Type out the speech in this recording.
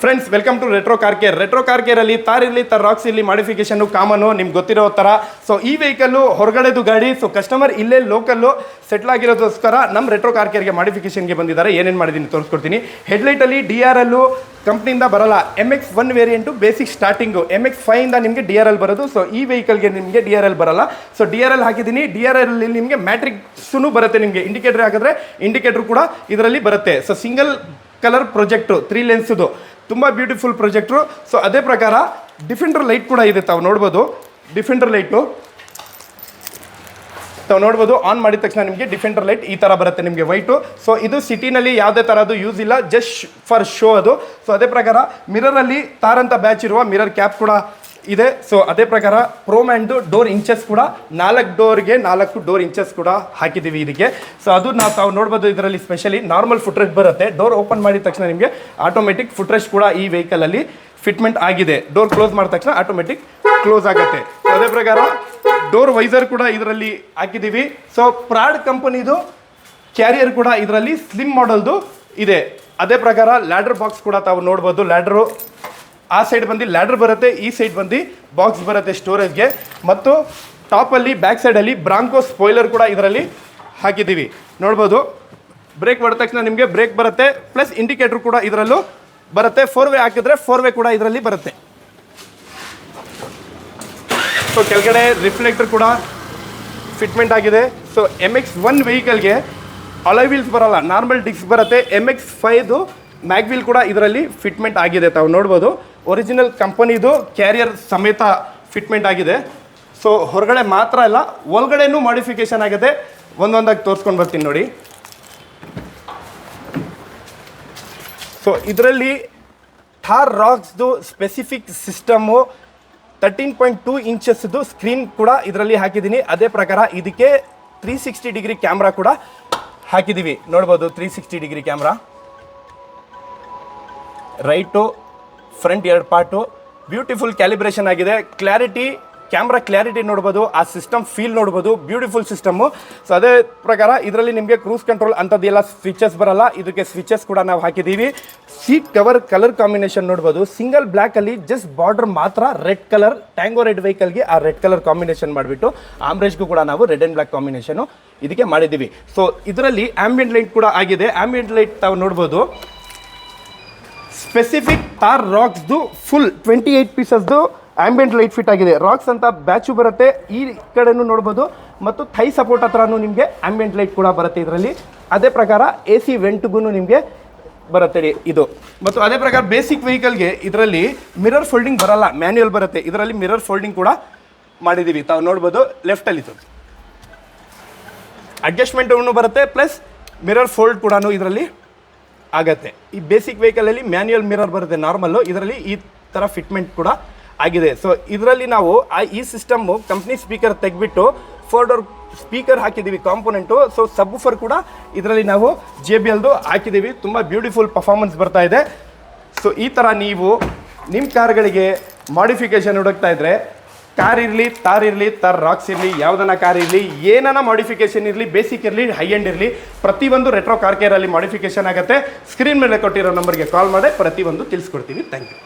Friends welcome to retro car care. Retro car ಕೇರಲ್ಲಿ ತಾರ್ ಇರಲಿ ತಾರ್ ರಾಕ್ಸ್ ಇರಲಿ ಮಾಡಿಫಿಕೇಶನ್ ಕಾಮನು ನಿಮ್ಗೆ ಗೊತ್ತಿರೋ ಥರ. ಸೊ ಈ ವೆಹಿಕಲ್ಲು ಹೊರಗಡೆದು ಗಾಡಿ. ಸೊ ಕಸ್ಟಮರ್ ಇಲ್ಲೇ ಲೋಕಲ್ಲು ಸೆಟ್ಲ್ ಆಗಿರೋದಕ್ಕೋಸ್ಕರ ನಮ್ಮ ರೆಟ್ರೋ ಕಾರ್ ಕೇರ್ಗೆ ಮಾಡಿಫಿಕೇಶನ್ಗೆ ಬಂದಿದ್ದಾರೆ. ಏನೇನು ಮಾಡಿದ್ದೀನಿ ತೋರಿಸ್ಕೊಡ್ತೀನಿ. ಹೆಡ್ಲೈಟಲ್ಲಿ DRL ಕಂಪ್ನಿಯಿಂದ ಬರಲ್ಲ. MX1 variant basic starting. MX5 ನಿಮಗೆ DRL ಬರೋದು. ಸೊ ಈ ವೆಹಿಕಲ್ಗೆ ನಿಮಗೆ DRL ಬರಲ್ಲ. ಸೊ DRL ಹಾಕಿದ್ದೀನಿ. DRL ನಿಮಗೆ ಮ್ಯಾಟ್ರಿಕ್ಸೂ ಬರುತ್ತೆ. ನಿಮಗೆ ಇಂಡಿಕೇಟರ್ ಹಾಕಿದ್ರೆ ಇಂಡಿಕೇಟರ್ ಕೂಡ ಇದರಲ್ಲಿ ಬರುತ್ತೆ. ಸೊ ಸಿಂಗಲ್ ಕಲರ್ ಪ್ರೊಜೆಕ್ಟು 3 ಲೆನ್ಸ್ದು ತುಂಬ ಬ್ಯೂಟಿಫುಲ್ ಪ್ರೊಜೆಕ್ಟ್ರು. ಸೊ ಅದೇ ಪ್ರಕಾರ ಡಿಫೆಂಡರ್ ಲೈಟ್ ಕೂಡ ಇದೆ. ತಾವು ನೋಡ್ಬೋದು ಡಿಫೆಂಡರ್ ಲೈಟು ತಾವು ನೋಡ್ಬೋದು. ಆನ್ ಮಾಡಿದ ತಕ್ಷಣ ನಿಮಗೆ ಡಿಫೆಂಡರ್ ಲೈಟ್ ಈ ಥರ ಬರುತ್ತೆ ನಿಮಗೆ ವೈಟು. ಸೊ ಇದು ಸಿಟಿನಲ್ಲಿ ಯಾವುದೇ ಥರದ್ದು ಯೂಸ್ ಇಲ್ಲ, ಜಸ್ಟ್ ಫಾರ್ ಶೋ ಅದು. ಸೊ ಅದೇ ಪ್ರಕಾರ ಮಿರರಲ್ಲಿ ತಾರಂತ ಬ್ಯಾಚ್ ಇರುವ ಮಿರರ್ ಕ್ಯಾಪ್ ಕೂಡ ಇದೆ. ಸೊ ಅದೇ ಪ್ರಕಾರ ಪ್ರೋಮ್ಯಾಂಡು ಡೋರ್ ಇಂಚಸ್ ಕೂಡ 4 ಡೋರ್ಗೆ 4 ಡೋರ್ ಇಂಚಸ್ ಕೂಡ ಹಾಕಿದ್ದೀವಿ ಇದಕ್ಕೆ. ಸೊ ಅದು ತಾವು ನೋಡ್ಬೋದು. ಇದರಲ್ಲಿ ಸ್ಪೆಷಲಿ ನಾರ್ಮಲ್ ಫುಟ್ರೆಸ್ಟ್ ಬರುತ್ತೆ. ಡೋರ್ ಓಪನ್ ಮಾಡಿದ ತಕ್ಷಣ ನಿಮಗೆ ಆಟೋಮೆಟಿಕ್ ಫುಟ್ರೆಸ್ಟ್ ಕೂಡ ಈ ವೆಹಿಕಲಲ್ಲಿ ಫಿಟ್ಮೆಂಟ್ ಆಗಿದೆ. ಡೋರ್ ಕ್ಲೋಸ್ ಮಾಡಿದ ತಕ್ಷಣ ಆಟೋಮೆಟಿಕ್ ಕ್ಲೋಸ್ ಆಗುತ್ತೆ. ಅದೇ ಪ್ರಕಾರ ಡೋರ್ ವೈಸರ್ ಕೂಡ ಇದರಲ್ಲಿ ಹಾಕಿದ್ದೀವಿ. ಸೊ ಪ್ರಾಡ್ ಕಂಪನಿದು ಕ್ಯಾರಿಯರ್ ಕೂಡ ಇದರಲ್ಲಿ ಸ್ಲಿಮ್ ಮಾಡಲ್ದು ಇದೆ. ಅದೇ ಪ್ರಕಾರ ಲ್ಯಾಡರ್ ಬಾಕ್ಸ್ ಕೂಡ ತಾವು ನೋಡ್ಬೋದು. ಲ್ಯಾಡರು ಆ ಸೈಡ್ ಬಂದು ಲ್ಯಾಡರ್ ಬರುತ್ತೆ, ಈ ಸೈಡ್ ಬಂದು ಬಾಕ್ಸ್ ಬರುತ್ತೆ ಸ್ಟೋರೇಜ್ಗೆ. ಮತ್ತು ಟಾಪಲ್ಲಿ ಬ್ಯಾಕ್ ಸೈಡಲ್ಲಿ ಬ್ರಾಂಕೋ ಸ್ಪಾಯ್ಲರ್ ಕೂಡ ಇದರಲ್ಲಿ ಹಾಕಿದ್ದೀವಿ. ನೋಡ್ಬೋದು. ಬ್ರೇಕ್ ಮಾಡಿದ ತಕ್ಷಣ ನಿಮಗೆ ಬ್ರೇಕ್ ಬರುತ್ತೆ, ಪ್ಲಸ್ ಇಂಡಿಕೇಟರ್ ಕೂಡ ಇದರಲ್ಲೂ ಬರುತ್ತೆ. 4 ವೇ ಹಾಕಿದ್ರೆ 4 ವೇ ಕೂಡ ಇದರಲ್ಲಿ ಬರುತ್ತೆ. ಸೊ ಕೆಳಗಡೆ ರಿಫ್ಲೆಕ್ಟರ್ ಕೂಡ ಫಿಟ್ಮೆಂಟ್ ಆಗಿದೆ. ಸೊ MX1 ವೆಹಿಕಲ್ಗೆ ಅಲಾಯ್ ವೀಲ್ಸ್ ಬರೋಲ್ಲ, ನಾರ್ಮಲ್ ಡಿಸ್ಕ್ ಬರುತ್ತೆ. MX5 ಮ್ಯಾಗ್ವೀಲ್ ಕೂಡ ಇದರಲ್ಲಿ ಫಿಟ್ಮೆಂಟ್ ಆಗಿದೆ. ತಾವು ನೋಡ್ಬೋದು. ಒರಿಜಿನಲ್ ಕಂಪನಿದು ಕ್ಯಾರಿಯರ್ ಸಮೇತ ಫಿಟ್ಮೆಂಟ್ ಆಗಿದೆ. ಸೊ ಹೊರಗಡೆ ಮಾತ್ರ ಅಲ್ಲ, ಒಳಗಡೆನೂ ಮಾಡಿಫಿಕೇಷನ್ ಆಗಿದೆ. ಒಂದೊಂದಾಗಿ ತೋರಿಸ್ಕೊಂಡು ಬರ್ತೀನಿ ನೋಡಿ. ಸೊ ಇದರಲ್ಲಿ ಥಾರ್ ರಾಕ್ಸ್ದು ಸ್ಪೆಸಿಫಿಕ್ ಸಿಸ್ಟಮು 13.2 ಇಂಚಸ್ದು ಸ್ಕ್ರೀನ್ ಕೂಡ ಇದರಲ್ಲಿ ಹಾಕಿದ್ದೀನಿ. ಅದೇ ಪ್ರಕಾರ ಇದಕ್ಕೆ 360 ಡಿಗ್ರಿ ಕ್ಯಾಮ್ರಾ ಕೂಡ ಹಾಕಿದ್ದೀವಿ. ನೋಡ್ಬೋದು 360 degree camera. Right front 2 part beautiful calibration ಆಗಿದೆ. ಕ್ಲಾರಿಟಿ ಕ್ಯಾಮ್ರಾ ಕ್ಲಾರಿಟಿ ನೋಡ್ಬೋದು. ಆ ಸಿಸ್ಟಮ್ ಫೀಲ್ ನೋಡ್ಬೋದು. Beautiful system. ಸೊ ಅದೇ ಪ್ರಕಾರ ಇದರಲ್ಲಿ ನಿಮಗೆ ಕ್ರೂಸ್ ಕಂಟ್ರೋಲ್ ಅಂಥದ್ದೆಲ್ಲ ಸ್ವಿಚಸ್ ಬರಲ್ಲ. ಇದಕ್ಕೆ ಸ್ವಿಚಸ್ ಕೂಡ ನಾವು ಹಾಕಿದ್ದೀವಿ. ಸೀಟ್ ಕವರ್ ಕಲರ್ ಕಾಂಬಿನೇಷನ್ ನೋಡ್ಬೋದು. ಸಿಂಗಲ್ ಬ್ಲ್ಯಾಕಲ್ಲಿ ಜಸ್ಟ್ ಬಾರ್ಡರ್ ಮಾತ್ರ ರೆಡ್ ಕಲರ್. ಟ್ಯಾಂಗೋ ರೆಡ್ ವೆಹಿಕಲ್ಗೆ ಆ ರೆಡ್ ಕಲರ್ ಕಾಂಬಿನೇಷನ್ ಮಾಡಿಬಿಟ್ಟು ಆಮ್ರೇಜ್ಗೂ ಕೂಡ ನಾವು ರೆಡ್ ಆ್ಯಂಡ್ ಬ್ಲ್ಯಾಕ್ ಕಾಂಬಿನೇಷನು ಇದಕ್ಕೆ ಮಾಡಿದ್ದೀವಿ. ಸೊ ಇದರಲ್ಲಿ ಆಂಬಿಯಂಟ್ ಲೈಟ್ ಕೂಡ ಆಗಿದೆ. ಆಂಬಿಯಂಟ್ ಲೈಟ್ ತಾವು ನೋಡ್ಬೋದು. ಸ್ಪೆಸಿಫಿಕ್ ತಾರ್ ರಾಕ್ಸ್ದು ಫುಲ್ 28 ಪೀಸಸ್ದು ಆಂಬಿಯಂಟ್ ಲೈಟ್ ಫಿಟ್ ಆಗಿದೆ. ರಾಕ್ಸ್ ಅಂತ ಬ್ಯಾಚು ಬರುತ್ತೆ. ಈ ಕಡೆನೂ ನೋಡ್ಬೋದು. ಮತ್ತು ಥೈ ಸಪೋರ್ಟ್ ಹತ್ರನೂ ನಿಮಗೆ ಆಂಬಿಯಂಟ್ ಲೈಟ್ ಕೂಡ ಬರುತ್ತೆ ಇದರಲ್ಲಿ. ಅದೇ ಪ್ರಕಾರ AC ವೆಂಟ್ಗೂ ನಿಮಗೆ ಬರುತ್ತೆ ಇದು. ಮತ್ತು ಅದೇ ಪ್ರಕಾರ ಬೇಸಿಕ್ ವೆಹಿಕಲ್ಗೆ ಇದರಲ್ಲಿ ಮಿರರ್ ಫೋಲ್ಡಿಂಗ್ ಬರಲ್ಲ, ಮ್ಯಾನ್ಯುಯಲ್ ಬರುತ್ತೆ. ಇದರಲ್ಲಿ ಮಿರರ್ ಫೋಲ್ಡಿಂಗ್ ಕೂಡ ಮಾಡಿದ್ದೀವಿ. ತಾವು ನೋಡ್ಬೋದು. ಲೆಫ್ಟಲ್ಲಿ ಅಡ್ಜಸ್ಟ್ಮೆಂಟೂ ಬರುತ್ತೆ, ಪ್ಲಸ್ ಮಿರರ್ ಫೋಲ್ಡ್ ಕೂಡ ಇದರಲ್ಲಿ ಆಗತ್ತೆ. ಈ ಬೇಸಿಕ್ ವೆಹಿಕಲಲ್ಲಿ ಮ್ಯಾನ್ಯುಯಲ್ ಮಿರರ್ ಬರುತ್ತೆ ನಾರ್ಮಲ್ಲು. ಇದರಲ್ಲಿ ಈ ಥರ ಫಿಟ್ಮೆಂಟ್ ಕೂಡ ಆಗಿದೆ. ಸೊ ಇದರಲ್ಲಿ ನಾವು ಈ ಸಿಸ್ಟಮ್ಮು ಕಂಪ್ನಿ ಸ್ಪೀಕರ್ ತೆಗೆದ್ಬಿಟ್ಟು 4 ಡೋರ್ ಸ್ಪೀಕರ್ ಹಾಕಿದ್ದೀವಿ ಕಾಂಪೋನೆಂಟು. ಸೊ ಸಬ್ವೂಫರ್ ಕೂಡ ಇದರಲ್ಲಿ ನಾವು JBLದು ಹಾಕಿದ್ದೀವಿ. ತುಂಬ ಬ್ಯೂಟಿಫುಲ್ ಪರ್ಫಾರ್ಮೆನ್ಸ್ ಬರ್ತಾ ಇದೆ. ಸೊ ಈ ಥರ ನೀವು ನಿಮ್ಮ ಕಾರ್ಗಳಿಗೆ ಮಾಡಿಫಿಕೇಷನ್ ಹುಡುಕ್ತಾ ಇದ್ದರೆ, ಕಾರ್ ಇರಲಿ ತಾರ್ ರಾಕ್ಸ್ ಇರಲಿ, ಯಾವುದನ್ನ ಕಾರ್ ಇರಲಿ, ಏನನ್ನ ಮಾಡಿಫಿಕೇಷನ್ ಇರಲಿ, ಬೇಸಿಕ್ ಇರಲಿ, ಹೈ ಎಂಡ್ ಇರಲಿ, ಪ್ರತಿಯೊಂದು ರೆಟ್ರೋ ಕಾರ್ ಕೇರಲ್ಲಿ ಮಾಡಿಫಿಕೇಷನ್ ಆಗುತ್ತೆ. ಸ್ಕ್ರೀನ್ ಮೇಲೆ ಕೊಟ್ಟಿರೋ ನಂಬರ್ಗೆ ಕಾಲ್ ಮಾಡಿ ಪ್ರತಿಯೊಂದು ತಿಳಿಸ್ಕೊಡ್ತೀವಿ. Thank you.